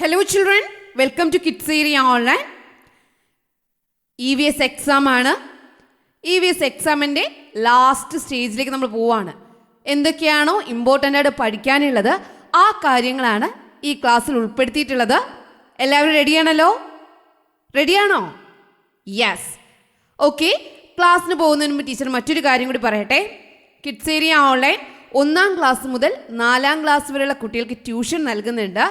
Hello children, welcome to Kids Area Online. EVS exam ആണ്. EVS എക്സാമിൻ്റെ last സ്റ്റേജിലേക്ക് നമ്മൾ പോവാണ്. എന്തൊക്കെയാണോ ഇമ്പോർട്ടൻ്റ് ആയിട്ട് പഠിക്കാനുള്ളത് ആ കാര്യങ്ങളാണ് ഈ ക്ലാസ്സിൽ ഉൾപ്പെടുത്തിയിട്ടുള്ളത്. എല്ലാവരും റെഡിയാണല്ലോ? റെഡിയാണോ? യെസ്. ഓക്കെ, ക്ലാസ്സിന് പോകുന്നതിന് മുമ്പ് ടീച്ചർ മറ്റൊരു കാര്യം കൂടി പറയട്ടെ. കിഡ്സ് ഏരിയ ഓൺലൈൻ 1ാം ക്ലാസ് മുതൽ 4ാം ക്ലാസ് വരെയുള്ള കുട്ടികൾക്ക് ട്യൂഷൻ നൽകുന്നുണ്ട്.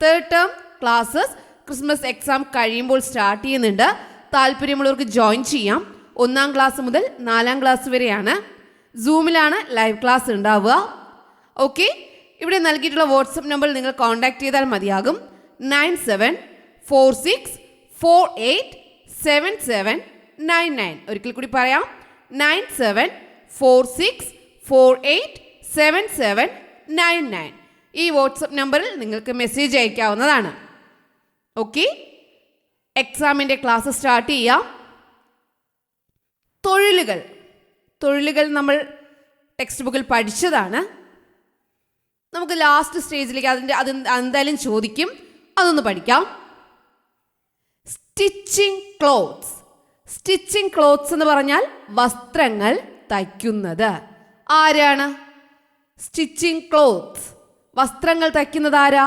3rd term classes Christmas exam കഴിയുമ്പോൾ സ്റ്റാർട്ട് ചെയ്യുന്നുണ്ട്. താല്പര്യമുള്ളവർക്ക് ജോയിൻ ചെയ്യാം. 1ാം ക്ലാസ് മുതൽ 4ാം ക്ലാസ് വരെയാണ്. സൂമിലാണ് ലൈവ് ക്ലാസ് ഉണ്ടാവുക. ഓക്കെ, ഇവിടെ നൽകിയിട്ടുള്ള വാട്സപ്പ് നമ്പറിൽ നിങ്ങൾ കോൺടാക്ട് ചെയ്താൽ മതിയാകും. 9746487799. ഒരിക്കൽ കൂടി പറയാം, 9746487799. ഈ വാട്സപ്പ് നമ്പറിൽ നിങ്ങൾക്ക് മെസ്സേജ് അയക്കാവുന്നതാണ്. ഓക്കെ, എക്സാമിൻ്റെ ക്ലാസ് സ്റ്റാർട്ട് ചെയ്യാം. തൊഴിലുകൾ നമ്മൾ ടെക്സ്റ്റ് ബുക്കിൽ പഠിച്ചതാണ്. നമുക്ക് ലാസ്റ്റ് സ്റ്റേജിലേക്ക് അത് എന്തായാലും ചോദിക്കും, അതൊന്ന് പഠിക്കാം. സ്റ്റിച്ചിങ് ക്ലോത്ത്സ് എന്ന് പറഞ്ഞാൽ വസ്ത്രങ്ങൾ തയ്ക്കുന്നത്. ആരാണ് സ്റ്റിച്ചിങ് ക്ലോത്ത്സ്? വസ്ത്രങ്ങൾ തയ്ക്കുന്നത് ആരാ?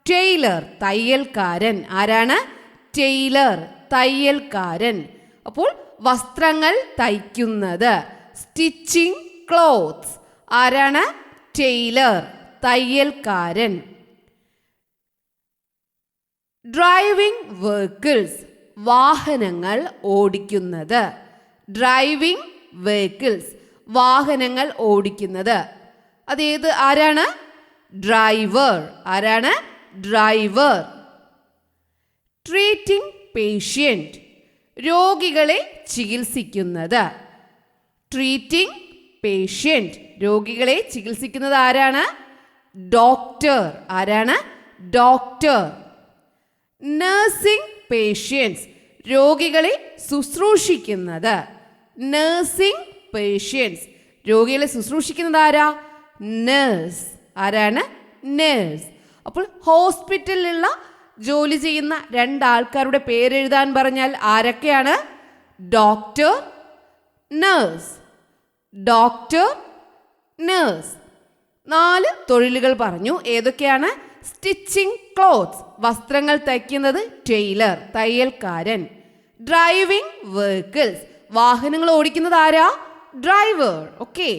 ടൈലർ, തയ്യൽക്കാരൻ. ആരാണ്? ടൈലർ, തയ്യൽക്കാരൻ. അപ്പോൾ വസ്ത്രങ്ങൾ തയ്ക്കുന്നത് സ്റ്റിച്ചിങ് ക്ലോത്ത്സ്. ആരാണ്? ടൈലർ, തയ്യൽക്കാരൻ. ഡ്രൈവിംഗ് വെഹിക്കിൾസ്, വാഹനങ്ങൾ ഓടിക്കുന്നത്. ഡ്രൈവിംഗ് വെഹിക്കിൾസ്, വാഹനങ്ങൾ ഓടിക്കുന്നത്. അതേത്? ആരാണ്? ഡ്രൈവർ. ആരാണ്? ഡ്രൈവർ. ട്രീറ്റിംഗ് പേഷ്യൻ്റ്, രോഗികളെ ചികിത്സിക്കുന്നത്. ട്രീറ്റിംഗ് പേഷ്യൻ്റ്, രോഗികളെ ചികിത്സിക്കുന്നത് ആരാണ്? ഡോക്ടർ. ആരാണ്? ഡോക്ടർ. നഴ്സിംഗ് പേഷ്യൻസ്, രോഗികളെ ശുശ്രൂഷിക്കുന്നത്. നഴ്സിംഗ് പേഷ്യൻസ്, രോഗികളെ ശുശ്രൂഷിക്കുന്നത് ആരാ? നേഴ്സ്. ആരാണ്? നേഴ്സ്. അപ്പോൾ ഹോസ്പിറ്റലിലുള്ള ജോലി ചെയ്യുന്ന 2 ആൾക്കാരുടെ പേരെഴുതാൻ പറഞ്ഞാൽ ആരൊക്കെയാണ്? Doctor, nurse. Doctor, nurse. 4 തൊഴിലുകൾ പറഞ്ഞു. ഏതൊക്കെയാണ്? സ്റ്റിച്ചിങ് ക്ലോത്ത്സ്, വസ്ത്രങ്ങൾ തയ്ക്കുന്നത്. ടൈലർ, തയ്യൽക്കാരൻ. ഡ്രൈവിംഗ് വെഹിക്കിൾസ്, വാഹനങ്ങൾ ഓടിക്കുന്നത് ആരാ? ഡ്രൈവർ. ഓക്കെ.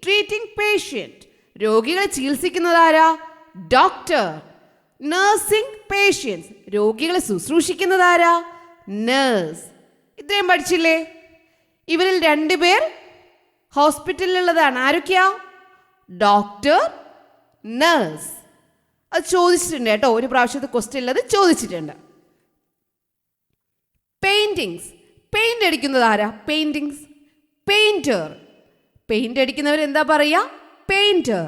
ട്രീറ്റിംഗ് പേഷ്യൻ്റ്, രോഗികളെ ചികിത്സിക്കുന്നത് ആരാ? ഡോക്ടർ. നഴ്സിംഗ് പേഷ്യൻസ്, രോഗികളെ ശുശ്രൂഷിക്കുന്നത് ആരാ? നേഴ്സ്. ഇത്രയും പഠിച്ചില്ലേ? ഇവരിൽ 2 പേർ ഹോസ്പിറ്റലിലുള്ളതാണ്. ആരൊക്കെയാ? Doctor, nurse. അത് ചോദിച്ചിട്ടുണ്ട് കേട്ടോ, ഒരു പ്രാവശ്യത്തെ ക്വസ്റ്റ്യൻ ഉള്ളത് ചോദിച്ചിട്ടുണ്ട്. പെയിന്റിങ്സ്, പെയിന്റ് അടിക്കുന്നത് ആരാ? Paintings, painter. പെയിന്റ് അടിക്കുന്നവർ എന്താ പറയുക? പെയിന്റർ.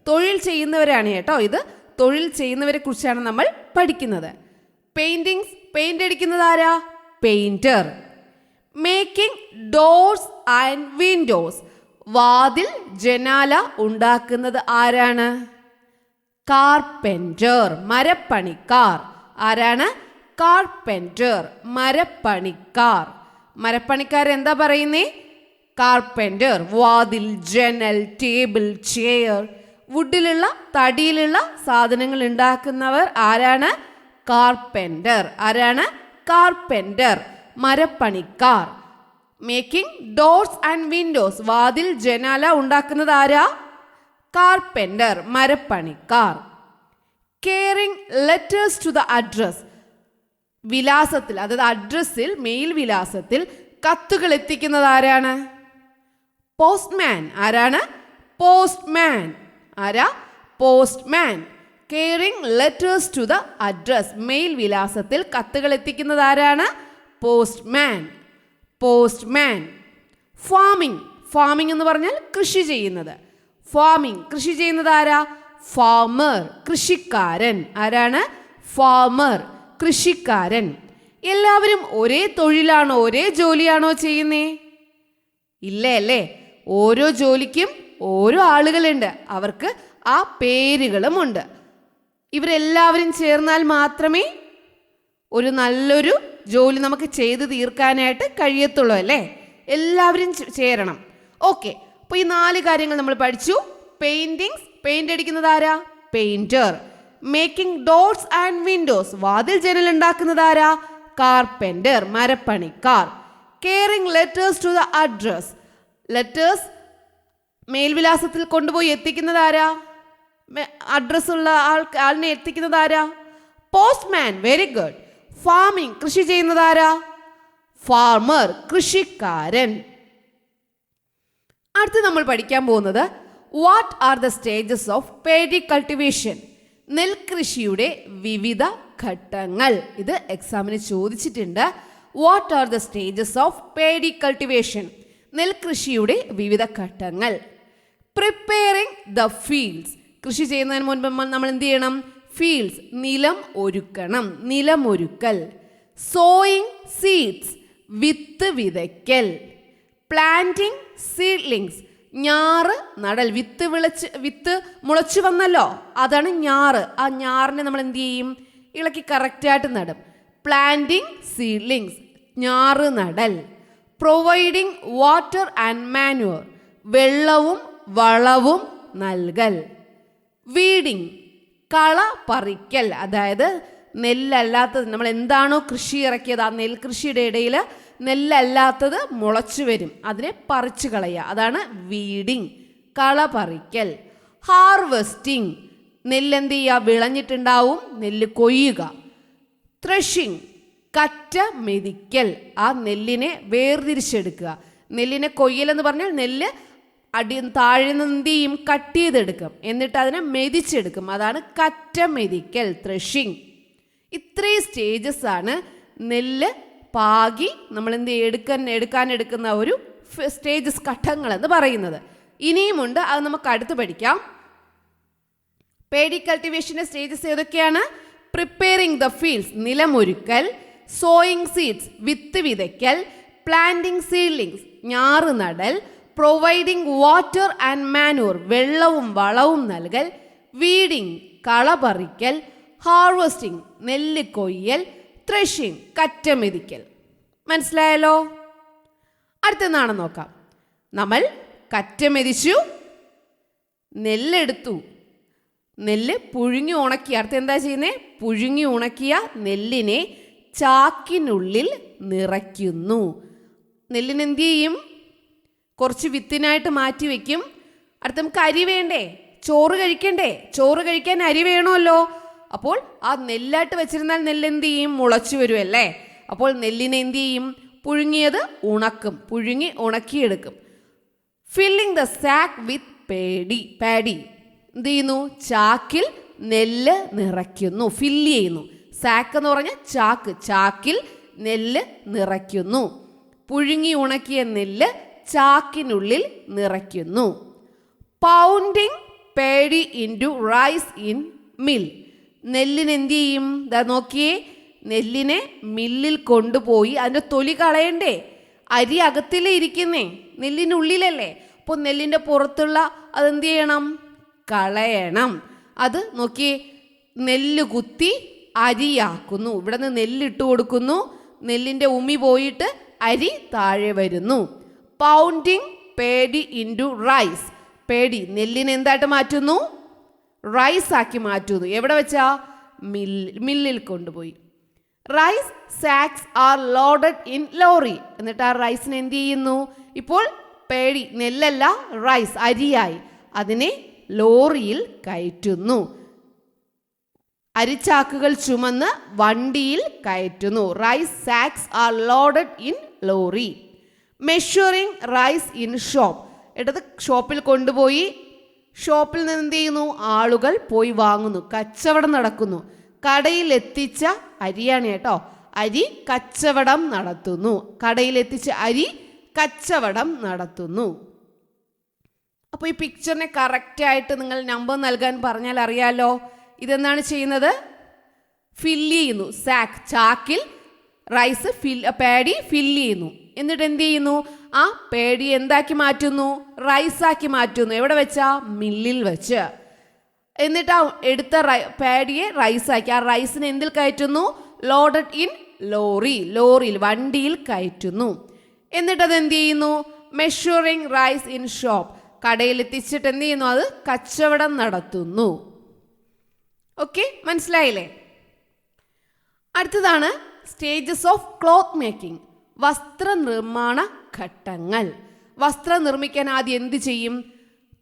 തൊഴിൽ ചെയ്യുന്നവരാണ് കേട്ടോ. ഇത് തൊഴിൽ ചെയ്യുന്നവരെ കുറിച്ചാണ് നമ്മൾ പഠിക്കുന്നത്. പെയിന്റിങ്സ്, പെയിന്റ് അടിക്കുന്നത് ആരാ? Painter. Making doors and windows, വാതിൽ ജനാല ഉണ്ടാക്കുന്നത് ആരാണ്? കാർപെൻറ്റർ, മരപ്പണിക്കാർ. ആരാണ്? കാർപെൻറ്റർ, മരപ്പണിക്കാർ. മരപ്പണിക്കാർ എന്താ പറയുന്നേ? കാർപെൻറ്റർ. വാതിൽ, ജനൽ, ടേബിൾ, ചെയർ, വുഡിലുള്ള, തടിയിലുള്ള സാധനങ്ങൾ ഉണ്ടാക്കുന്നവർ ആരാണ്? കാർപെൻറ്റർ. ആരാണ്? കാർപെൻറ്റർ, മരപ്പണിക്കാർ. മേക്കിംഗ് ഡോർസ് ആൻഡ് വിൻഡോസ്, വാതിൽ ജനാല ഉണ്ടാക്കുന്നത് ആരാ? കാർപെൻറ്റർ, മരപ്പണിക്കാർ. Carrying letters to the address, വിലാസത്തിൽ, അതായത് അഡ്രസ്സിൽ, മെയിൽ വിലാസത്തിൽ കത്തുകൾ എത്തിക്കുന്നത് ആരാണ്? പോസ്റ്റ്മാൻ. ആരാണ്? പോസ്റ്റ്മാൻ. ആരാ? Postman. Caring letters to the address, mail വിലാസത്തിൽ കത്തുകൾ എത്തിക്കുന്നത് ആരാണ്? പോസ്റ്റ്മാൻ. പോസ്റ്റ്മാൻ. ഫാമിംഗ്, ഫാമിംഗ് എന്ന് പറഞ്ഞാൽ കൃഷി ചെയ്യുന്നത്. ഫാമിംഗ്, കൃഷി ചെയ്യുന്നത് ആരാ? ഫാമർ, കൃഷിക്കാരൻ. ആരാണ്? ഫാമർ, കൃഷിക്കാരൻ. എല്ലാവരും ഒരേ തൊഴിലാണോ, ഒരേ ജോലിയാണോ ചെയ്യുന്നേ? ഇല്ല അല്ലേ. ഓരോ ജോലിക്കും ഓരോ ആളുകളുണ്ട്, അവർക്ക് ആ പേരുകളുമുണ്ട്. ഇവരെല്ലാവരും ചേർന്നാൽ മാത്രമേ ഒരു നല്ലൊരു ജോലി നമുക്ക് ചെയ്ത് തീർക്കാനായിട്ട് കഴിയത്തുള്ളൂ അല്ലേ? എല്ലാവരും ചേരണം. ഓക്കെ, അപ്പോൾ ഈ 4 കാര്യങ്ങൾ നമ്മൾ പഠിച്ചു. പെയിന്റിങ്സ്, പെയിന്റ് അടിക്കുന്നത് ആരാ? Painter. Making doors and windows, വാതിൽ ജനൽ ഉണ്ടാക്കുന്നത് ആരാ? കാർപെൻറ്റർ, മരപ്പണിക്കാർ. Carrying letters to the address, letters മേൽവിലാസത്തിൽ കൊണ്ടുപോയി എത്തിക്കുന്നത് ആരാ? അഡ്രസ് ഉള്ള ആളിനെ എത്തിക്കുന്നത് ആരാ? പോസ്റ്റ്മാൻ. Very good. ഫാമിംഗ്, കൃഷി ചെയ്യുന്നത് ആരാ? ഫാർമർ, കൃഷിക്കാരൻ. അടുത്ത് നമ്മൾ പഠിക്കാൻ പോകുന്നത് what are the stages of paddy cultivation, നെൽകൃഷിയുടെ വിവിധ ഘട്ടങ്ങൾ. ഇത് എക്സാമിന് ചോദിച്ചിട്ടുണ്ട്. What are the stages of paddy cultivation, നെൽകൃഷിയുടെ വിവിധ ഘട്ടങ്ങൾ. പ്രിപ്പയറിംഗ് ദ ഫീൽഡ്സ്, കൃഷി ചെയ്യുന്നതിന് മുൻപ് നമ്മൾ എന്ത് ചെയ്യണം? ഫീൽഡ്സ്, നിലം ഒരുക്കണം, നിലമൊരുക്കൽ. സോയിങ് സീഡ്സ്, വിത്ത് വിതയ്ക്കൽ. പ്ലാന്റിംഗ് സീഡ്ലിങ്സ്, ഞാറ് നടൽ. വിത്ത് മുളച്ചു വന്നല്ലോ, അതാണ് ഞാറ്. ആ ഞാറിനെ നമ്മൾ എന്ത് ചെയ്യും? ഇളക്കി കറക്റ്റായിട്ട് നടും. പ്ലാന്റിംഗ് സീഡ്ലിങ്സ്, ഞാറ് നടൽ. പ്രൊവൈഡിങ് വാട്ടർ ആൻഡ് മാനുവർ, വെള്ളവും വളവും നൽകൽ. വീഡിങ്, കള പറിക്കൽ. അതായത് നെല്ലല്ലാത്തത്, നമ്മൾ എന്താണോ കൃഷി ഇറക്കിയത് ആ നെൽകൃഷിയുടെ ഇടയിൽ നെല്ലല്ലാത്തത് മുളച്ചു വരും, അതിനെ പറിച്ചു കളയുക, അതാണ് വീഡിങ്, കള പറിക്കൽ. ഹാർവെസ്റ്റിംഗ്, നെല്ലെന്ത് ചെയ്യുക? വിളഞ്ഞിട്ടുണ്ടാവും, നെല്ല് കൊയ്യുക. ത്രഷിംഗ്, കറ്റ മെതിക്കൽ, ആ നെല്ലിനെ വേർതിരിച്ചെടുക്കുക. നെല്ലിനെ കൊയ്യലെന്ന് പറഞ്ഞാൽ നെല്ല് താഴെ നിന്ന് എന്ത് ചെയ്യും? കട്ട് ചെയ്തെടുക്കും, എന്നിട്ട് അതിനെ മെതിച്ചെടുക്കും, അതാണ് കറ്റ മെതിക്കൽ, ത്രഷിംഗ്. ഇത്രയും സ്റ്റേജസ് ആണ് നെല്ല് പാകി നമ്മൾ എന്ത് എടുക്കുന്ന ഒരു സ്റ്റേജസ്, ഘട്ടങ്ങൾ എന്ന് പറയുന്നത്. ഇനിയുമുണ്ട്, അത് നമുക്ക് അടുത്ത് പഠിക്കാം. പേഡി കൾട്ടിവേഷന്റെ സ്റ്റേജസ് ഏതൊക്കെയാണ്? പ്രിപ്പയറിംഗ് ദ ഫീൽഡ്സ്, നിലമൊരുക്കൽ. സോയിങ് സീഡ്സ്, വിത്ത് വിതയ്ക്കൽ. പ്ലാന്റിംഗ് സീഡ്ലിങ്സ്, ഞാറ് നടൽ. പ്രൊവൈഡിംഗ് വാട്ടർ ആൻഡ് മാനുവർ, വെള്ളവും വളവും നൽകൽ. വീഡിംഗ്, കള പറിക്കൽ. ഹാർവെസ്റ്റിംഗ്, നെല്ല് കൊയ്യൽ. ത്രഷിംഗ്, കറ്റ മെതിക്കൽ. മനസ്സിലായല്ലോ? അടുത്തെന്നാണ് നോക്കാം. നമ്മൾ കറ്റ മെതിച്ചു, നെല്ലെടുത്തു, നെല്ല് പുഴുങ്ങി ഉണക്കി. അടുത്ത് എന്താ ചെയ്യുന്നത്? പുഴുങ്ങി ഉണക്കിയ നെല്ലിനെ ചാക്കിനുള്ളിൽ നിറയ്ക്കുന്നു. നെല്ലിന് എന്ത് ചെയ്യും? കുറച്ച് വിത്തിനായിട്ട് മാറ്റി വെക്കും. അടുത്ത് നമുക്ക് അരി വേണ്ടേ? ചോറ് കഴിക്കണ്ടേ? ചോറ് കഴിക്കാൻ അരി വേണമല്ലോ. അപ്പോൾ ആ നെല്ലായിട്ട് വെച്ചിരുന്നാൽ നെല്ലെന്ത് ചെയ്യും? മുളച്ചു വരുമല്ലേ. അപ്പോൾ നെല്ലിനെ എന്ത് ചെയ്യും? പുഴുങ്ങിയത് ഉണക്കും, പുഴുങ്ങി ഉണക്കിയെടുക്കും. Filling the sack with paddy, എന്ത് ചെയ്യുന്നു? ചാക്കിൽ നെല്ല് നിറയ്ക്കുന്നു, ഫില്ല് ചെയ്യുന്നു. സാക്ക് എന്ന് പറഞ്ഞാൽ ചാക്ക്, ചാക്കിൽ നെല്ല് നിറയ്ക്കുന്നു. പുഴുങ്ങി ഉണക്കിയ നെല്ല് ചാക്കിനുള്ളിൽ നിറയ്ക്കുന്നു. Pounding paddy into rice in mill, നെല്ലിന് എന്ത് ചെയ്യും? ഇതാ നോക്കിയേ, നെല്ലിനെ മില്ലിൽ കൊണ്ടുപോയി അതിൻ്റെ തൊലി കളയണ്ടേ? അരി അകത്തിലേ ഇരിക്കുന്നേ, നെല്ലിനുള്ളിലല്ലേ. അപ്പോൾ നെല്ലിൻ്റെ പുറത്തുള്ള അതെന്ത് ചെയ്യണം? കളയണം. അത് നോക്കിയേ, നെല്ല് കുത്തി അരിയാക്കുന്നു. ഇവിടെ നിന്ന് നെല്ലിട്ട് കൊടുക്കുന്നു, നെല്ലിൻ്റെ ഉമി പോയിട്ട് അരി താഴെ വരുന്നു. Pounding paddy into rice, paddy നെല്ലിനെ എന്തായിട്ട് മാറ്റുന്നു? റൈസ് ആക്കി മാറ്റുന്നു. എവിടെ വെച്ചാ? മില്ലിൽ കൊണ്ടുപോയി. Rice sacks are loaded in lorry, എന്നിട്ട് ആ റൈസിനെ എന്ത് ചെയ്യുന്നു? ഇപ്പോൾ പേഡി, നെല്ലല്ല, റൈസ് അരിയായി, അതിനെ ലോറിയിൽ കയറ്റുന്നു. അരിച്ചാക്കുകൾ ചുമന്ന് വണ്ടിയിൽ കയറ്റുന്നു. Rice sacks are loaded in lorry. Measuring rice in shop, ഇടത് ഷോപ്പിൽ കൊണ്ടുപോയി, ഷോപ്പിൽ നിന്ന് എന്ത് ചെയ്യുന്നു? ആളുകൾ പോയി വാങ്ങുന്നു, കച്ചവടം നടക്കുന്നു. കടയിൽ എത്തിച്ച അരിയാണ് കേട്ടോ, അരി കച്ചവടം നടത്തുന്നു. കടയിൽ എത്തിച്ച അരി കച്ചവടം നടത്തുന്നു. അപ്പോൾ ഈ പിക്ചറിനെ കറക്റ്റായിട്ട് നിങ്ങൾ നമ്പർ നൽകാൻ പറഞ്ഞാൽ അറിയാലോ. ഇതെന്താണ് ചെയ്യുന്നത്? ഫില്ല് ചെയ്യുന്നു. സാക്ക്, ചാക്കിൽ റൈസ് പാഡി ഫില്ല് ചെയ്യുന്നു. എന്നിട്ട് എന്ത് ചെയ്യുന്നു? ആ പേഡി എന്താക്കി മാറ്റുന്നു? റൈസാക്കി മാറ്റുന്നു. എവിടെ വെച്ചാ? മില്ലിൽ വെച്ച്. എന്നിട്ട് ആ എടുത്ത പാഡിയെ റൈസാക്കി. ആ റൈസിനെ എന്തിൽ കയറ്റുന്നു? ലോഡഡ് ഇൻ ലോറി, ലോറിയിൽ വണ്ടിയിൽ കയറ്റുന്നു. എന്നിട്ട് അത് എന്ത് ചെയ്യുന്നു? മെഷറിങ് റൈസ് ഇൻ ഷോപ്പ്, കടയിൽ എത്തിച്ചിട്ട് എന്ത് ചെയ്യുന്നു? അത് കച്ചവടം നടത്തുന്നു. ഓക്കെ, മനസ്സിലായില്ലേ? അടുത്തതാണ് സ്റ്റേജസ് ഓഫ് ക്ലോത്ത് മേക്കിംഗ്, വസ്ത്രനിർമ്മാണ ഘട്ടങ്ങൾ. വസ്ത്രം നിർമ്മിക്കാൻ ആദ്യം എന്ത് ചെയ്യും?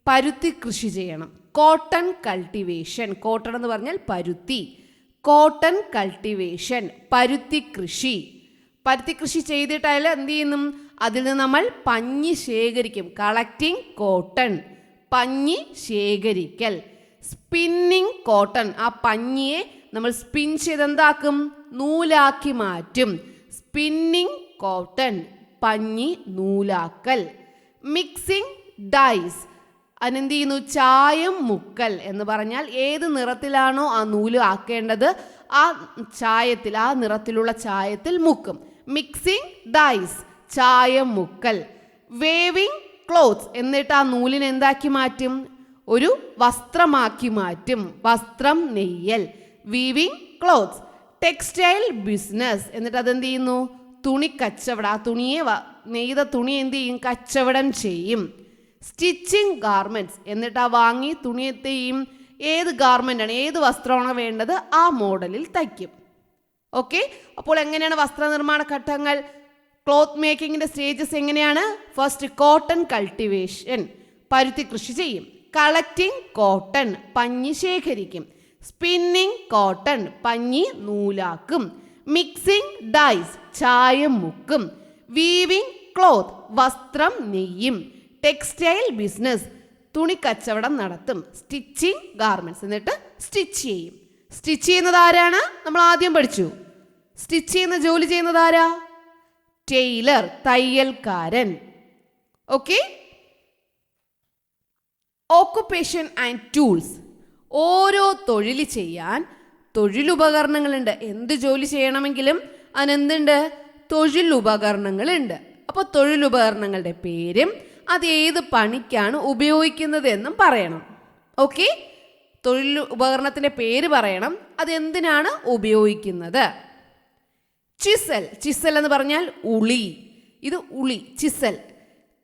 പരുത്തി കൃഷി ചെയ്യണം. കോട്ടൺ കൾട്ടിവേഷൻ, കോട്ടൺ എന്ന് പറഞ്ഞാൽ പരുത്തി. കോട്ടൺ കൾട്ടിവേഷൻ, പരുത്തി കൃഷി. പരുത്തി കൃഷി ചെയ്തിട്ടായാൽ എന്ത് ചെയ്യുന്നു? അതിൽ നിന്ന് നമ്മൾ പഞ്ഞി ശേഖരിക്കും. കളക്റ്റിംഗ് കോട്ടൺ, പഞ്ഞി ശേഖരിക്കൽ. സ്പിന്നിങ് കോട്ടൺ, ആ പഞ്ഞിയെ നമ്മൾ സ്പിൻ ചെയ്ത് എന്താക്കും? നൂലാക്കി മാറ്റും. സ്പിന്നിങ് കോട്ടൺ, പഞ്ഞി നൂലാക്കൽ. മിക്സിംഗ് ഡൈസ്, അതിനെന്ത് ചെയ്യുന്നു? ചായം മുക്കൽ എന്ന് പറഞ്ഞാൽ ഏത് നിറത്തിലാണോ ആ നൂല് ആക്കേണ്ടത് ആ ചായത്തിൽ, ആ നിറത്തിലുള്ള ചായത്തിൽ മുക്കും. മിക്സിംഗ് ഡൈസ്, ചായം മുക്കൽ. വേവിങ് ക്ലോത്ത്സ്, എന്നിട്ട് ആ നൂലിനെ എന്താക്കി മാറ്റും? ഒരു വസ്ത്രമാക്കി മാറ്റും. വസ്ത്രം നെയ്യൽ. Weaving clothes. ടെക്സ്റ്റൈൽ ബിസിനസ്, എന്നിട്ട് അതെന്ത് ചെയ്യുന്നു? തുണി കച്ചവടം. ആ തുണിയെ നെയ്ത തുണി എന്ത് ചെയ്യും? കച്ചവടം ചെയ്യും. സ്റ്റിച്ചിങ് ഗാർമെന്റ്സ്, എന്നിട്ട് ആ വാങ്ങി തുണിയെത്തെയും ഏത് ഗാർമെൻ്റാണ്, ഏത് വസ്ത്രമാണോ വേണ്ടത് ആ മോഡലിൽ തയ്ക്കും. ഓക്കെ, അപ്പോൾ എങ്ങനെയാണ് വസ്ത്രനിർമ്മാണ ഘട്ടങ്ങൾ? ക്ലോത്ത് മേക്കിങ്ങിൻ്റെ സ്റ്റേജസ് എങ്ങനെയാണ്? ഫസ്റ്റ് കോട്ടൺ കൾട്ടിവേഷൻ, പരുത്തി കൃഷി ചെയ്യും. കളക്റ്റിംഗ് കോട്ടൺ, പഞ്ഞി ശേഖരിക്കും. സ്പിന്നിങ് കോട്ടൺ, പഞ്ഞി നൂലാക്കും. മിക്സിംഗ് ഡൈസ്, ചായം മുക്കും. വീവിംഗ് ക്ലോത്ത്, വസ്ത്രം നെയ്യും. ടെക്സ്റ്റൈൽ ബിസിനസ്, തുണി കച്ചവടം നടത്തും. സ്റ്റിച്ചിങ് ഗാർമെന്റ്സ്, എന്നിട്ട് സ്റ്റിച്ച് ചെയ്യും. സ്റ്റിച്ച് ചെയ്യുന്നത് ആരാണ്? നമ്മൾ ആദ്യം പഠിച്ചു. സ്റ്റിച്ച് ചെയ്യുന്ന ജോലി ചെയ്യുന്നത് ആരാ? ടൈലർ, തയ്യൽക്കാരൻ. ഓക്കെ. ഓക്കുപ്പേഷൻ ആൻഡ് ടൂൾസ്, ഓരോ തൊഴിൽ ചെയ്യാൻ തൊഴിലുപകരണങ്ങളുണ്ട്. എന്ത് ജോലി ചെയ്യണമെങ്കിലും അതിനെന്തുണ്ട്? തൊഴിലുപകരണങ്ങളുണ്ട്. അപ്പോൾ തൊഴിലുപകരണങ്ങളുടെ പേരും അത് ഏത് പണിക്കാണ് ഉപയോഗിക്കുന്നത് എന്നും പറയണം. ഓക്കെ, തൊഴിൽ ഉപകരണത്തിൻ്റെ പേര് പറയണം, അത് എന്തിനാണ് ഉപയോഗിക്കുന്നത്. ചിസൽ, ചിസൽ എന്ന് പറഞ്ഞാൽ ഉളി. ഇത് ഉളി, ചിസൽ.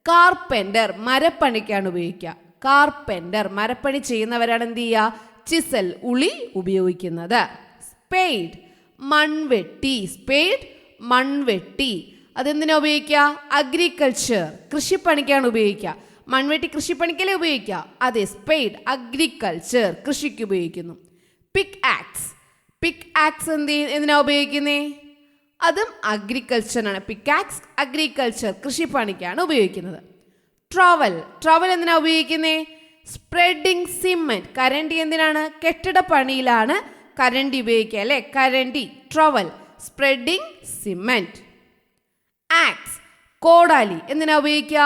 കാർപ്പൻ്റർ, മരപ്പണിക്കാണ് ഉപയോഗിക്കുക. കാർപ്പൻ്റർ, മരപ്പണി ചെയ്യുന്നവരാണ് എന്ത് ചെയ്യുക? ചിസൽ, ഉളി ഉപയോഗിക്കുന്നത്. സ്പേഡ്, മൺവെട്ടി. സ്പേഡ്, മൺവെട്ടി. അതെന്തിനാ ഉപയോഗിക്കുക? അഗ്രികൾച്ചർ, കൃഷിപ്പണിക്കാണ് ഉപയോഗിക്കുക. മൺവെട്ടി കൃഷിപ്പണിക്കല്ലേ ഉപയോഗിക്കുക? അതെ, സ്പേഡ് അഗ്രികൾച്ചർ, കൃഷിക്ക് ഉപയോഗിക്കുന്നു. പിക്ക് ആക്സ്, പിക്ക് ആക്സ് എന്തിനാ ഉപയോഗിക്കുന്നേ? അതും അഗ്രികൾച്ചറാണ്. പിക്ക് ആക്സ് അഗ്രികൾച്ചർ, കൃഷിപ്പണിക്കാണ് ഉപയോഗിക്കുന്നത്. ട്രവൽ, ട്രവൽ എന്തിനാ ഉപയോഗിക്കുന്നേ? സ്പ്രെഡിങ് സിമെന്റ്, കരണ്ടി എന്തിനാണ്? കെട്ടിടപ്പണിയിലാണ് കരണ്ടി ഉപയോഗിക്കുക അല്ലേ? കരണ്ടി, ട്രവൽ. Spreading cement. ആക്സ്, കോടാലി എന്തിനാ ഉപയോഗിക്കുക?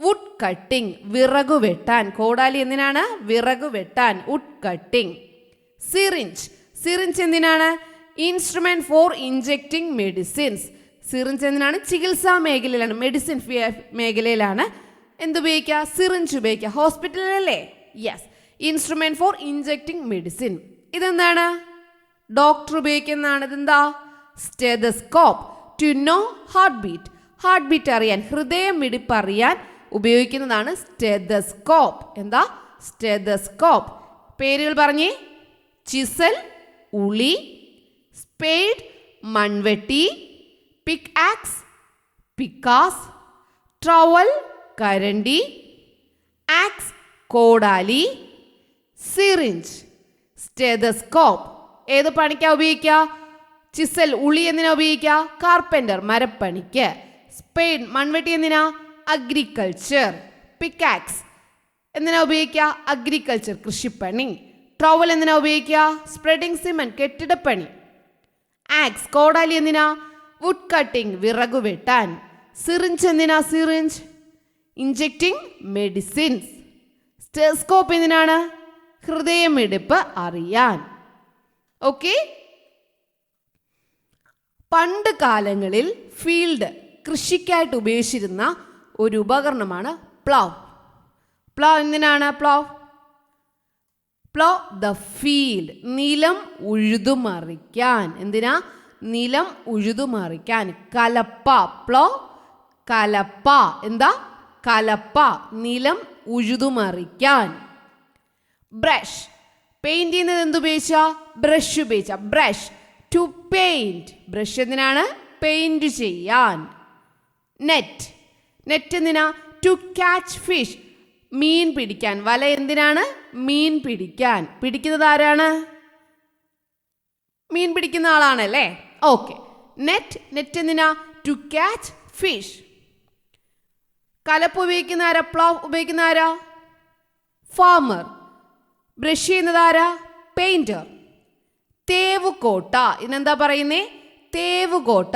വുഡ് കട്ടിംഗ്, വിറകു വെട്ടാൻ. കോടാലി എന്തിനാണ്? വിറകു വെട്ടാൻ, വുഡ് കട്ടിംഗ്. സിറിഞ്ച്, സിറിഞ്ച് എന്തിനാണ്? Instrument for injecting medicines. Syringe എന്തിനാണ്? ചികിത്സാ മേഖലയിലാണ്, മെഡിസിൻ മേഖലയിലാണ് എന്തുപയോഗിക്കുക? സിറിഞ്ച് ഉപയോഗിക്കുക. ഹോസ്പിറ്റലിലല്ലേ? Yes. Instrument for injecting medicine. ഇതെന്താണ്? ഡോക്ടർ ഉപയോഗിക്കുന്നതാണ്. ഇതെന്താ? Stethoscope, to know heart beat. Heart beat അറിയാൻ, ഹൃദയമിടിപ്പ് അറിയാൻ ഉപയോഗിക്കുന്നതാണ് സ്റ്റെതസ്കോപ്പ്. എന്താ? സ്റ്റെതസ്കോപ്പ്. പേരുകൾ പറഞ്ഞേ. ചിസൽ, ഉളി. സ്പേഡ്, മൺവെട്ടി. പിക്ക് ആക്സ്, പിക്കാസ്. ട്രവൽ, കരണ്ടി. ആക്സ്, കോടാലി. Syringe, stethoscope. ഏത് പണിക്കാ ഉപയോഗിക്കുക? ചിസൽ, ഉളി എന്തിനാ ഉപയോഗിക്കുക? കാർപ്പൻ്റർ, മരപ്പണിക്ക്. സ്പേഡ്, മൺവെട്ടി എന്തിനാ? അഗ്രികൾച്ചർ. പിക്കാക്സ് എന്തിനാ ഉപയോഗിക്കുക? അഗ്രികൾച്ചർ, കൃഷിപ്പണി. ട്രവൽ എന്തിനാ ഉപയോഗിക്കുക? Spreading cement, കെട്ടിടപ്പണി. ആക്സ്, കോടാലി എന്തിനാ? വുഡ് കട്ടിംഗ്, വിറകു വെട്ടാൻ. സിറിഞ്ച് എന്തിനാ? Syringe ഇൻജെക്ടിങ് medicines. സ്റ്റെതസ്കോപ്പ് എന്തിനാണ്? ഹൃദയമിടിപ്പ് അറിയാൻ. ഓക്കെ. പണ്ട് കാലങ്ങളിൽ ഫീൽഡ്, കൃഷിക്കായിട്ട് ഉപയോഗിച്ചിരുന്ന ഒരു ഉപകരണമാണ് പ്ലൗ. പ്ലൗ എന്തിനാണ്? പ്ലൗ പ്ലോ ദ ഫീൽഡ്, നിലം ഉഴുതുമറിക്കാൻ. എന്തിനാ? നിലം ഉഴുതുമറിക്കാൻ. കലപ്പ, പ്ലോ കലപ്പ. എന്താ? കലപ്പ, നിലം ഉഴുതുമറിക്കാൻ. ബ്രഷ്, പെയിന്റ് ചെയ്യുന്നത് എന്തുപയോഗിച്ചാ? ബ്രഷ് ഉപയോഗിച്ച. Brush, to paint. ബ്രഷ് എന്തിനാണ്? പെയിന്റ് ചെയ്യാൻ. നെറ്റ്, നെറ്റ് എന്തിനാ? ടു ക്യാച്ച് ഫിഷ്, മീൻ പിടിക്കാൻ. വല എന്തിനാണ്? മീൻ പിടിക്കാൻ. പിടിക്കുന്നത് ആരാണ്? മീൻ പിടിക്കുന്ന ആളാണല്ലേ. ഓക്കെ. നെറ്റ്, നെറ്റ് എന്തിനാ? To catch fish. കലപ്പ് ഉപയോഗിക്കുന്ന ആരാ? പ്ലോ ഉപയോഗിക്കുന്ന ആരാ? ഫാമർ. ബ്രഷ് ചെയ്യുന്നത് ആരാ? പെയിന്റർ. തേവുകോട്ട, ഇതെന്താ പറയുന്നേ? തേവുകോട്ട.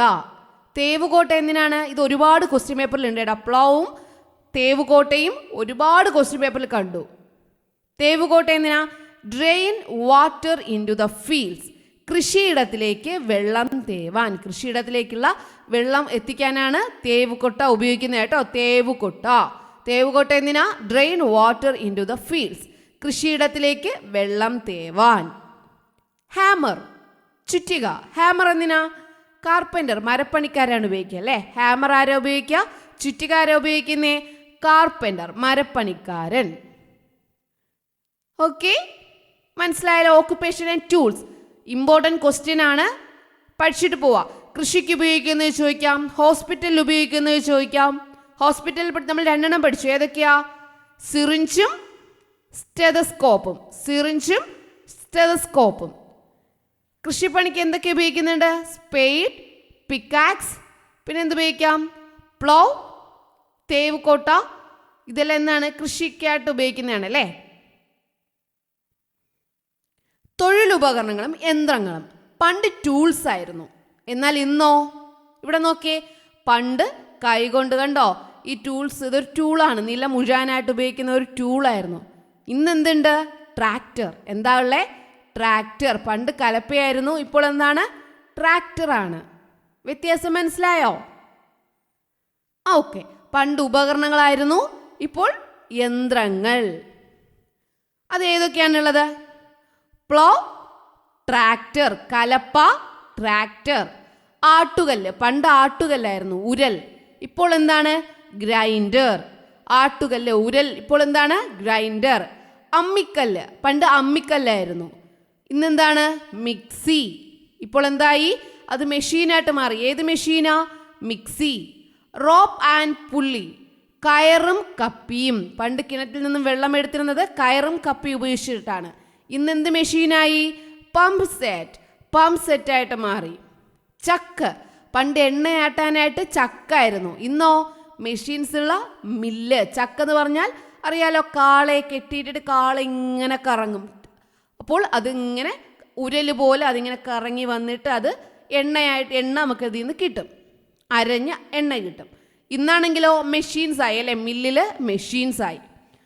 തേവുകോട്ട എന്തിനാണ്? ഇത് ഒരുപാട് ക്വസ്റ്റ്യൻ പേപ്പറിൽ ഉണ്ട് കേട്ടോ. പ്ലോവും തേവുകോട്ടയും ഒരുപാട് ക്വസ്റ്റ്യൻ പേപ്പറിൽ കണ്ടു. തേവുകോട്ട എന്തിനാ? Drain water in to the fields, കൃഷിയിടത്തിലേക്ക് വെള്ളം തേവാൻ. കൃഷിയിടത്തിലേക്കുള്ള വെള്ളം എത്തിക്കാനാണ് തേവുകൊട്ട ഉപയോഗിക്കുന്നത് കേട്ടോ. തേവുകൊട്ട. തേവുകൊട്ട എന്തിനാ? Drain water in to the fields, കൃഷിയിടത്തിലേക്ക് വെള്ളം തേവാൻ. ഹാമർ, ചുറ്റിക. ഹാമർ എന്തിനാ? കാർപ്പൻ്റർ, മരപ്പണിക്കാരാണ് ഉപയോഗിക്കുക അല്ലേ. ഹാമർ ആരാ ഉപയോഗിക്കുക? ചുറ്റിക ആരാ ഉപയോഗിക്കുന്നേ? കാർപ്പൻ്റർ, മരപ്പണിക്കാരൻ. ഓക്കെ, മനസ്സിലായാലോ? Occupation and tools important question ആണ്, പഠിച്ചിട്ട് പോവാം. കൃഷിക്ക് ഉപയോഗിക്കുന്നത് ചോദിക്കാം, ഹോസ്പിറ്റലിൽ ഉപയോഗിക്കുന്നത് ചോദിക്കാം. ഹോസ്പിറ്റലിൽ നമ്മൾ 2 എണ്ണം പഠിച്ചു. ഏതൊക്കെയാ? സിറിഞ്ചും സ്റ്റെതസ്കോപ്പും. സിറിഞ്ചും സ്റ്റെതസ്കോപ്പും. കൃഷിപ്പണിക്ക് എന്തൊക്കെ ഉപയോഗിക്കുന്നുണ്ട്? സ്പെയ്ഡ്, പിക്കാക്സ്, പിന്നെ എന്തുപയോഗിക്കാം? പ്ലോ, തേവുകോട്ട. ഇതെല്ലാം എന്താണ്? കൃഷിക്കായിട്ട് ഉപയോഗിക്കുന്നതാണ് അല്ലേ. തൊഴിലുപകരണങ്ങളും യന്ത്രങ്ങളും പണ്ട് ടൂൾസ് ആയിരുന്നു. എന്നാൽ ഇന്നോ? ഇവിടെ നോക്കിയേ, പണ്ട് കൈകൊണ്ട്, കണ്ടോ ഈ ടൂൾസ്, ഇതൊരു ടൂളാണ്, നിലം ഉഴാനായിട്ട് ഉപയോഗിക്കുന്ന ഒരു ടൂളായിരുന്നു. ഇന്ന് എന്തുണ്ട്? ട്രാക്ടർ. എന്താ ഉള്ളേ? ട്രാക്ടർ. പണ്ട് കലപ്പയായിരുന്നു, ഇപ്പോൾ എന്താണ്? ട്രാക്ടറാണ്. വ്യത്യാസം മനസ്സിലായോ? ഓക്കെ. പണ്ട് ഉപകരണങ്ങളായിരുന്നു, ഇപ്പോൾ യന്ത്രങ്ങൾ. അത് ഏതൊക്കെയാണുള്ളത്? Plough, tractor. കലപ്പ, ട്രാക്ടർ. ആട്ടുകല്ല്, പണ്ട് ആട്ടുകല്ലായിരുന്നു, ഉരൽ. ഇപ്പോൾ എന്താണ്? ഗ്രൈൻഡർ. ആട്ടുകല്ല്, ഉരൽ, ഇപ്പോൾ എന്താണ്? ഗ്രൈൻഡർ. അമ്മിക്കല്ല്, പണ്ട് അമ്മിക്കല്ലായിരുന്നു, ഇന്നെന്താണ്? മിക്സി. ഇപ്പോൾ എന്തായി? അത് മെഷീനായിട്ട് മാറി. ഏത് മെഷീനാ? മിക്സി. റോപ്പ് ആൻഡ് പുള്ളി, കയറും കപ്പിയും. പണ്ട് കിണറ്റിൽ നിന്നും വെള്ളം എടുത്തിരുന്നത് കയറും കപ്പി ഉപയോഗിച്ചിട്ടാണ്. ഇന്നെന്ത് മെഷീനായി? Pump set. പമ്പ് സെറ്റായിട്ട് മാറി. ചക്ക്, പണ്ട് എണ്ണയാട്ടാനായിട്ട് ചക്കായിരുന്നു, ഇന്നോ? മെഷീൻസ് ഉള്ള മില്ല്. ചക്കെന്ന് പറഞ്ഞാൽ അറിയാലോ, കാളയെ കെട്ടിയിട്ടിട്ട് കാള ഇങ്ങനെ കറങ്ങും. അപ്പോൾ അതിങ്ങനെ ഉരല് പോലെ അതിങ്ങനെ കറങ്ങി വന്നിട്ട് അത് എണ്ണയായിട്ട്, എണ്ണ നമുക്ക് ഇതിൽ നിന്ന് കിട്ടും, അരഞ്ഞ എണ്ണ കിട്ടും. ഇന്നാണെങ്കിലോ മെഷീൻസായി അല്ലേ, മില്ലിൽ മെഷീൻസായി.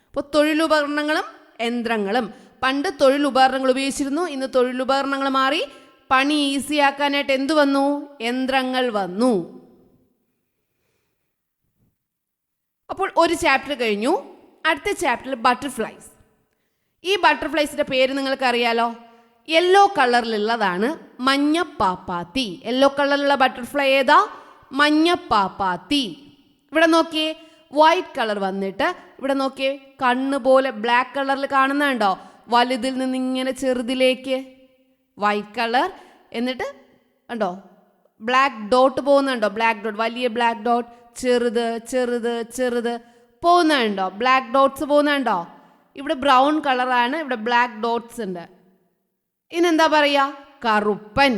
അപ്പോൾ തൊഴിലുപകരണങ്ങളും യന്ത്രങ്ങളും. പണ്ട് തൊഴിലുപകരണങ്ങൾ ഉപയോഗിച്ചിരുന്നു, ഇന്ന് തൊഴിലുപകരണങ്ങൾ മാറി. പണി ഈസി ആക്കാനായിട്ട് എന്തു വന്നു? യന്ത്രങ്ങൾ വന്നു. അപ്പോൾ ഒരു ചാപ്റ്റർ കഴിഞ്ഞു. അടുത്ത ചാപ്റ്ററിൽ ബട്ടർഫ്ലൈസ്. ഈ ബട്ടർഫ്ലൈസിൻ്റെ പേര് നിങ്ങൾക്ക് അറിയാലോ. യെല്ലോ കളറിലുള്ളതാണ് മഞ്ഞപ്പാപ്പാത്തി. യെല്ലോ കളറിലുള്ള ബട്ടർഫ്ലൈ ഏതാ? മഞ്ഞപ്പാപ്പാത്തി. ഇവിടെ നോക്കിയേ, വൈറ്റ് കളർ വന്നിട്ട് ഇവിടെ നോക്കിയേ, കണ്ണ് പോലെ ബ്ലാക്ക് കളറിൽ കാണുന്നുണ്ടോ? വലുതിൽ നിന്ന് ഇങ്ങനെ ചെറുതിലേക്ക് വൈറ്റ് കളർ, എന്നിട്ട് കണ്ടോ ബ്ലാക്ക് ഡോട്ട് പോകുന്നുണ്ടോ? ബ്ലാക്ക് ഡോട്ട്, വലിയ ബ്ലാക്ക് ഡോട്ട്, ചെറുത് ചെറുത് ചെറുത് പോകുന്നുണ്ടോ? ബ്ലാക്ക് ഡോട്ട്സ് പോകുന്നുണ്ടോ? ഇവിടെ ബ്രൗൺ കളറാണ്, ഇവിടെ ബ്ലാക്ക് ഡോട്ട്സ് ഉണ്ട്. ഇനെന്താ പറയുക? കറുപ്പൻ.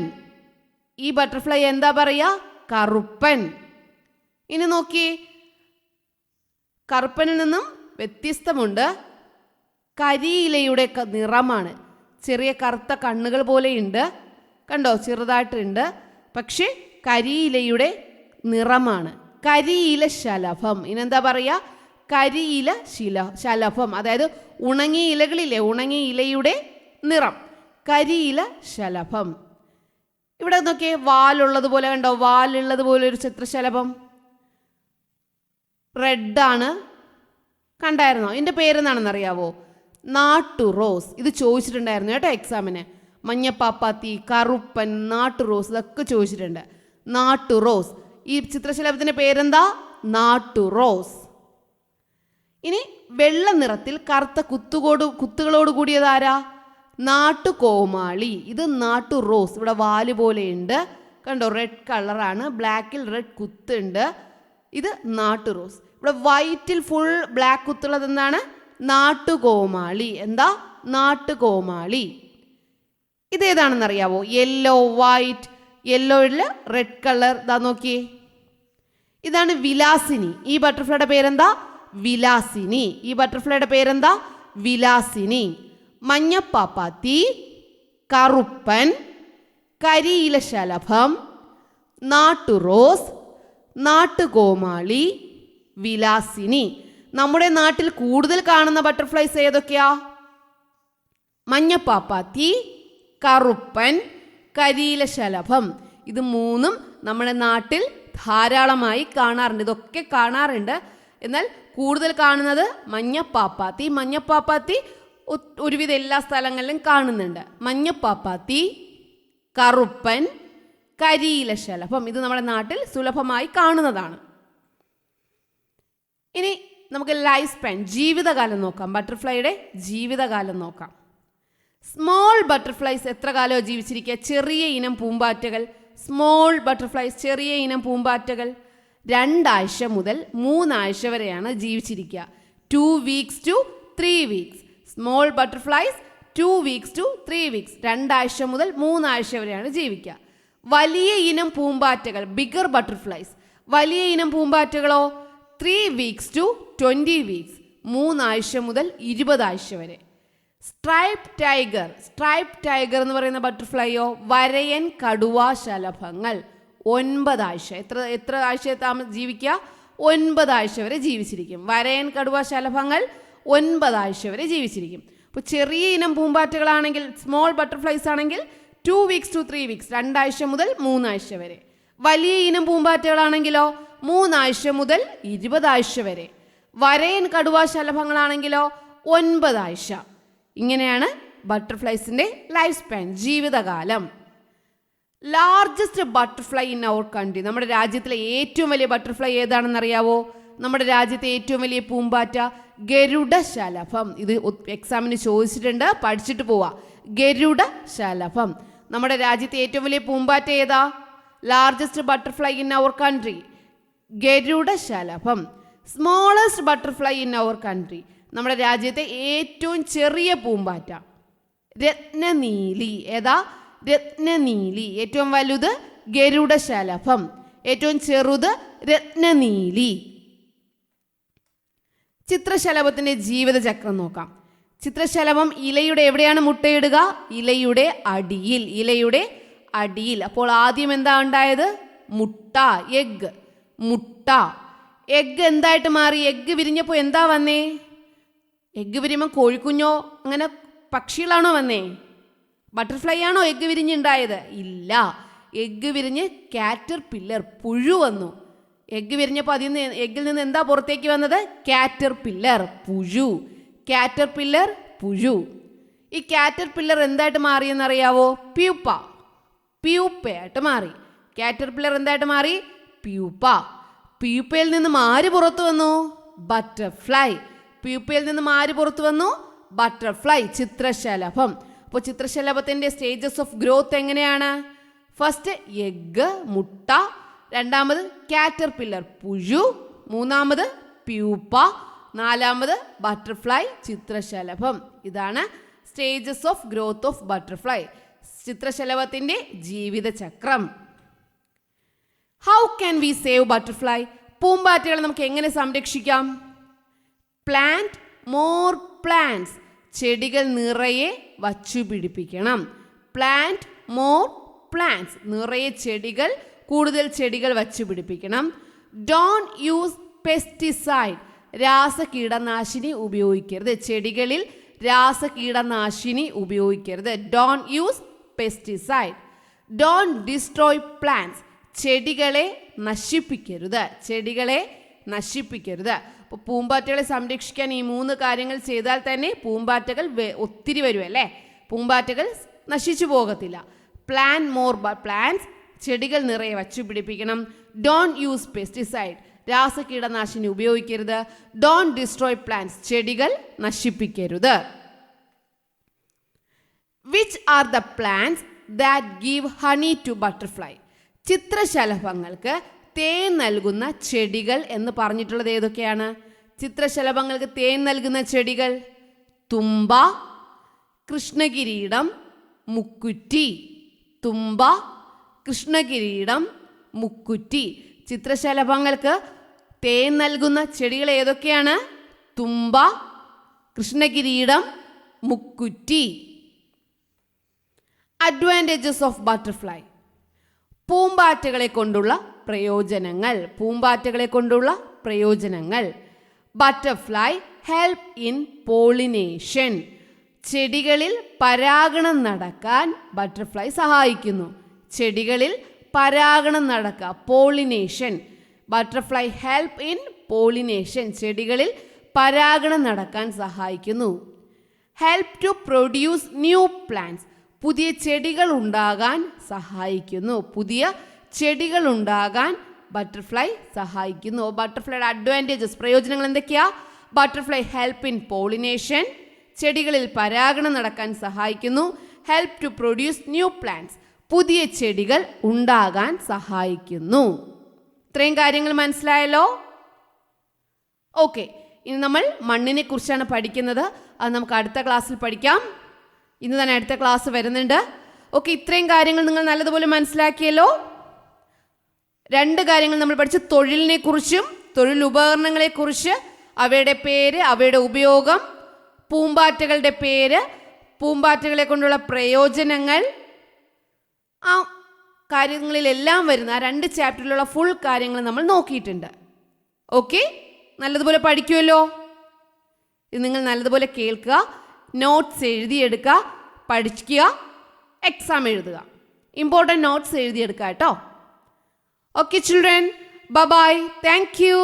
ഈ ബട്ടർഫ്ലൈ എന്താ പറയുക? കറുപ്പൻ. ഇനി നോക്കി, കറുപ്പനിൽ നിന്നും വ്യത്യസ്തമുണ്ട്. കരിയിലയുടെ നിറമാണ്. ചെറിയ കറുത്ത കണ്ണുകൾ പോലെയുണ്ട്, കണ്ടോ, ചെറുതായിട്ടുണ്ട്. പക്ഷെ കരിയിലയുടെ നിറമാണ്. കരിയില ശലഭം. ഇനെന്താ പറയുക? കരിയില ശലഭം. അതായത് ഉണങ്ങിയ ഇലകളില്ലേ, ഉണങ്ങിയ ഇലയുടെ നിറം, കരിയില ശലഭം. ഇവിടെ നോക്കിയേ, വാലുള്ളത് പോലെ കണ്ടോ, വാലുള്ളത് പോലെ ഒരു ചിത്രശലഭം, റെഡാണ്. കണ്ടായിരുന്നോ? ഇതിൻ്റെ പേരെന്താണെന്നറിയാവോ? നാട്ടു റോസ്. ഇത് ചോദിച്ചിട്ടുണ്ടായിരുന്നു കേട്ടോ എക്സാമിന്. മഞ്ഞപ്പാപ്പാത്തി, കറുപ്പൻ, നാട്ടു റോസ് ഇതൊക്കെ ചോദിച്ചിട്ടുണ്ട്. നാട്ടു റോസ്. ഈ ചിത്രശലഭത്തിൻ്റെ പേരെന്താ? നാട്ടു റോസ്. ഇനി വെള്ള നിറത്തിൽ കറുത്ത കുത്തുകളോട് കൂടിയതാരാ? നാട്ടുകോമാളി. ഇത് നാട്ടു റോസ്. ഇവിടെ വാല് പോലെയുണ്ട്, കണ്ടോ? റെഡ് കളറാണ്, ബ്ലാക്കിൽ റെഡ് കുത്തുണ്ട്. ഇത് നാട്ടു റോസ്. ഇവിടെ വൈറ്റിൽ ഫുൾ ബ്ലാക്ക് കുത്തുള്ളത് എന്താണ്? നാട്ടുകോമാളി. എന്താ? നാട്ടുകോമാളി. ഇതേതാണെന്നറിയാവോ? Yellow, white. യെല്ലോയിൽ റെഡ് കളർ. ഇതാ നോക്കിയേ, ഇതാണ് വിലാസിനി. ഈ ബട്ടർഫ്ലൈയുടെ പേരെന്താ? വിലാസിനി. ഈ ബട്ടർഫ്ലൈയുടെ പേരെന്താ? വിലാസിനി. മഞ്ഞപ്പാപ്പാത്തി, കറുപ്പൻ, കരിയിലശലഭം, നാട്ടുറോസ്, നാട്ടുകോമാളി, വിലാസിനി. നമ്മുടെ നാട്ടിൽ കൂടുതൽ കാണുന്ന ബട്ടർഫ്ലൈസ് ഏതൊക്കെയാ? മഞ്ഞപ്പാപ്പാത്തി, കറുപ്പൻ, കരിയിലശലഭം. ഇത് മൂന്നും നമ്മുടെ നാട്ടിൽ ധാരാളമായി കാണാറുണ്ട്. ഇതൊക്കെ കാണാറുണ്ട്. എന്നാൽ കൂടുതൽ കാണുന്നത് മഞ്ഞപ്പാപ്പാത്തി. മഞ്ഞപ്പാപ്പാത്തി ഒരുവിധ എല്ലാ സ്ഥലങ്ങളിലും കാണുന്നുണ്ട്. മഞ്ഞപ്പാപ്പാത്തി, കറുപ്പൻ, കരിയിലശലഭം. ഇത് നമ്മുടെ നാട്ടിൽ സുലഭമായി കാണുന്നതാണ്. ഇനി നമുക്ക് ലൈഫ് സ്പാൻ, ജീവിതകാലം നോക്കാം. ബട്ടർഫ്ലൈയുടെ ജീവിതകാലം നോക്കാം. സ്മോൾ ബട്ടർഫ്ലൈസ് എത്ര കാലമാണ് ജീവിച്ചിരിക്കുക? ചെറിയ ഇനം പൂമ്പാറ്റകൾ, സ്മോൾ ബട്ടർഫ്ലൈസ്, ചെറിയ ഇനം പൂമ്പാറ്റകൾ 2 ആഴ്ച മുതൽ 3 ആഴ്ച വരെയാണ് ജീവിച്ചിരിക്കുക. 2 weeks to 3 weeks. Small butterflies 2 weeks to 3 weeks. 2 ആഴ്ച മുതൽ 3 ആഴ്ച വരെയാണ് ജീവിക്കുക. വലിയ ഇനം പൂമ്പാറ്റകൾ, ബിഗർ ബട്ടർഫ്ലൈസ്, വലിയ ഇനം പൂമ്പാറ്റകളോ 3 weeks to 20 weeks. 3 ആഴ്ച മുതൽ 20 ആഴ്ച വരെ. സ്ട്രൈപ്പ് ടൈഗർ, സ്ട്രൈപ്പ് ടൈഗർ എന്ന് പറയുന്ന ബട്ടർഫ്ലൈയോ വരയൻ കടുവ ശലഭങ്ങൾ 9 ആഴ്ച. എത്ര ആഴ്ച ജീവിക്കുക? 9 ആഴ്ച വരെ ജീവിച്ചിരിക്കും. വരയൻ കടുവ ശലഭങ്ങൾ 9 ആഴ്ച വരെ ജീവിച്ചിരിക്കും. അപ്പോൾ ചെറിയ ഇനം പൂമ്പാറ്റകളാണെങ്കിൽ, സ്മോൾ ബട്ടർഫ്ലൈസ് ആണെങ്കിൽ 2 weeks to 3 weeks, 2 ആഴ്ച മുതൽ 3 ആഴ്ച വരെ. വലിയ ഇനം പൂമ്പാറ്റകളാണെങ്കിലോ 3 ആഴ്ച മുതൽ 20 ആഴ്ച വരെ. വരയൻ കടുവ ശലഭങ്ങളാണെങ്കിലോ 9 ആഴ്ച. ഇങ്ങനെയാണ് ബട്ടർഫ്ലൈസിൻ്റെ ലൈഫ് സ്പാൻ, ജീവിതകാലം. Largest butterfly in our country, നമ്മുടെ രാജ്യത്തിലെ ഏറ്റവും വലിയ ബട്ടർഫ്ലൈ ഏതാണെന്നറിയാവോ? നമ്മുടെ രാജ്യത്തെ ഏറ്റവും വലിയ പൂമ്പാറ്റ ഗരുഡ ശലഭം. ഇത് എക്സാമിന് ചോദിച്ചിട്ടുണ്ട്, പഠിച്ചിട്ട് പോവാ. ഗരുഡ ശലഭം. നമ്മുടെ രാജ്യത്തെ ഏറ്റവും വലിയ പൂമ്പാറ്റ ഏതാ? Largest butterfly in our country ഗരുഡ ശലഭം. Smallest butterfly in our country, നമ്മുടെ രാജ്യത്തെ ഏറ്റവും ചെറിയ പൂമ്പാറ്റ രത്നനീലി. ഏതാ? രത്നനീലി. ഏറ്റവും വലുത് ഗരുഡ ശലഭം, ഏറ്റവും ചെറുത് രത്നനീലി. ചിത്രശലഭത്തിന്റെ ജീവിതചക്രം നോക്കാം. ചിത്രശലഭം ഇലയുടെ എവിടെയാണ് മുട്ടയിടുക? ഇലയുടെ അടിയിൽ. ഇലയുടെ അടിയിൽ. അപ്പോൾ ആദ്യം എന്താ ഉണ്ടായത്? മുട്ട, എഗ്. മുട്ട. എഗ് എന്തായിട്ട് മാറി? എഗ് വിരിഞ്ഞപ്പോൾ എന്താ വന്നേ? എഗ് വിരിയുമ്പോൾ കോഴിക്കുഞ്ഞോ അങ്ങനെ പക്ഷികളാണോ വന്നേ? ബട്ടർഫ്ലൈ ആണോ എഗ് വിരിഞ്ഞുണ്ടായത്? ഇല്ല. എഗ് വിരിഞ്ഞ് കാറ്റർപില്ലർ, പുഴു വന്നു. എഗ് വിരിഞ്ഞപ്പോൾ എഗ്ഗിൽ നിന്ന് എന്താ പുറത്തേക്ക് വന്നത്? കാറ്റർപില്ലർ, പുഴു. കാറ്റർപില്ലർ, പുഴു. ഈ കാറ്റർപില്ലർ എന്തായിട്ട് മാറിയെന്നറിയാവോ? പ്യൂപ്പ. പ്യൂപ്പയായിട്ട് മാറി. കാറ്റർപില്ലർ എന്തായിട്ട് മാറി? പ്യൂപ്പ. പ്യൂപ്പയിൽ നിന്നും ആര് പുറത്തു വന്നു? ബട്ടർഫ്ലൈ. പ്യൂപ്പയിൽ നിന്നും ആര് പുറത്തു വന്നു? ബട്ടർഫ്ലൈ, ചിത്രശലഭം. അപ്പോൾ ചിത്രശലഭത്തിന്റെ സ്റ്റേജസ് ഓഫ് ഗ്രോത്ത് എങ്ങനെയാണ്? ഫസ്റ്റ് എഗ്, മുട്ട. രണ്ടാമത് കാറ്റർപില്ലർ, പുഴു. മൂന്നാമത് പ്യൂപ്പ. നാലാമത് ബട്ടർഫ്ലൈ, ചിത്രശലഭം. ഇതാണ് stages of growth of butterfly, ചിത്രശലഭത്തിന്റെ ജീവിതചക്രം. How can we save butterfly? പൂമ്പാറ്റകളെ നമുക്ക് എങ്ങനെ സംരക്ഷിക്കാം? Plant more plants. ചെടികൾ നിറയെ വച്ചു പിടിപ്പിക്കണം. Plant more plants. നിറയെ ചെടികൾ, കൂടുതൽ ചെടികൾ വച്ചു പിടിപ്പിക്കണം. Don't use pesticide. രാസകീടനാശിനി ഉപയോഗിക്കരുത്. ചെടികളിൽ രാസകീടനാശിനി ഉപയോഗിക്കരുത്. Don't use pesticide. Don't destroy plants. ചെടികളെ നശിപ്പിക്കരുത്. ചെടികളെ നശിപ്പിക്കരുത്. അപ്പോൾ പൂമ്പാറ്റകളെ സംരക്ഷിക്കാൻ ഈ 3 കാര്യങ്ങൾ ചെയ്താൽ തന്നെ പൂമ്പാറ്റകൾ ഒത്തിരി വരും അല്ലേ, പൂമ്പാറ്റകൾ നശിച്ചു പോകത്തില്ല. പ്ലാൻ മോർ പ്ലാന്റ്സ്, ചെടികൾ നിറയെ വച്ചു പിടിപ്പിക്കണം. ഡോണ്ട് യൂസ് പെസ്റ്റിസൈഡ്, രാസകീടനാശിനി ഉപയോഗിക്കരുത്. ഡോണ്ട് ഡിസ്ട്രോയ് പ്ലാന്റ്സ്, ചെടികൾ നശിപ്പിക്കരുത്. Which are the plants that give honey to butterfly? ചിത്രശലഭങ്ങൾക്ക് തേൻ നൽകുന്ന ചെടികൾ എന്ന് പറഞ്ഞിട്ടുള്ളത് ഏതൊക്കെയാണ്? ചിത്രശലഭങ്ങൾക്ക് തേൻ നൽകുന്ന ചെടികൾ തുമ്പ, കൃഷ്ണകിരീടം, മുക്കുറ്റി. തുമ്പ, കൃഷ്ണകിരീടം, മുക്കുറ്റി. ചിത്രശലഭങ്ങൾക്ക് തേൻ നൽകുന്ന ചെടികൾ ഏതൊക്കെയാണ്? തുമ്പ, കൃഷ്ണകിരീടം, മുക്കുറ്റി. Advantages of butterfly. പൂമ്പാറ്റകളെ കൊണ്ടുള്ള പ്രയോജനങ്ങൾ. പൂമ്പാറ്റകളെ കൊണ്ടുള്ള പ്രയോജനങ്ങൾ. Butterfly help in pollination. ചെടികളിൽ പരാഗണം നടക്കാൻ ബട്ടർഫ്ലൈ സഹായിക്കുന്നു. ചെടികളിൽ പരാഗണം നടക്കുക, pollination. Butterfly help in pollination. ചെടികളിൽ പരാഗണം നടക്കാൻ സഹായിക്കുന്നു. Help to produce new plants. പുതിയ ചെടികൾ ഉണ്ടാകാൻ സഹായിക്കുന്നു. പുതിയ ചെടികൾ ഉണ്ടാകാൻ ബട്ടർഫ്ലൈ സഹായിക്കുന്നു. ബട്ടർഫ്ലൈയുടെ അഡ്വാൻറ്റേജസ്, പ്രയോജനങ്ങൾ എന്തൊക്കെയാ? ബട്ടർഫ്ലൈ ഹെൽപ്പ് ഇൻ പോളിനേഷൻ, ചെടികളിൽ പരാഗണം നടക്കാൻ സഹായിക്കുന്നു. Help to produce new plants, പുതിയ ചെടികൾ ഉണ്ടാകാൻ സഹായിക്കുന്നു. ഇത്രയും കാര്യങ്ങൾ മനസ്സിലായല്ലോ? ഓക്കെ, ഇനി നമ്മൾ മണ്ണിനെ കുറിച്ചാണ് പഠിക്കുന്നത്. അത് നമുക്ക് അടുത്ത ക്ലാസ്സിൽ പഠിക്കാം. ഇന്ന് തന്നെ അടുത്ത ക്ലാസ് വരുന്നുണ്ട്. ഓക്കെ, ഇത്രയും കാര്യങ്ങൾ നിങ്ങൾ നല്ലതുപോലെ മനസ്സിലാക്കിയല്ലോ. 2 കാര്യങ്ങൾ നമ്മൾ പഠിച്ചു. തൊഴിലിനെ കുറിച്ചും തൊഴിലുപകരണങ്ങളെ കുറിച്ച്, അവയുടെ പേര്, അവയുടെ ഉപയോഗം, പൂമ്പാറ്റകളുടെ പേര്, പൂമ്പാറ്റകളെ കൊണ്ടുള്ള പ്രയോജനങ്ങൾ, ആ കാര്യങ്ങളിലെല്ലാം വരുന്ന ആ 2 ചാപ്റ്ററിലുള്ള ഫുൾ കാര്യങ്ങൾ നമ്മൾ നോക്കിയിട്ടുണ്ട്. ഓക്കെ, നല്ലതുപോലെ പഠിക്കുമല്ലോ. ഇത് നിങ്ങൾ നല്ലതുപോലെ കേൾക്കുക, നോട്ട്സ് എഴുതിയെടുക്കുക, പഠിക്കുക, എക്സാം എഴുതുക. ഇമ്പോർട്ടൻറ്റ് നോട്ട്സ് എഴുതിയെടുക്കുക കേട്ടോ. Okay children, bye bye, thank you.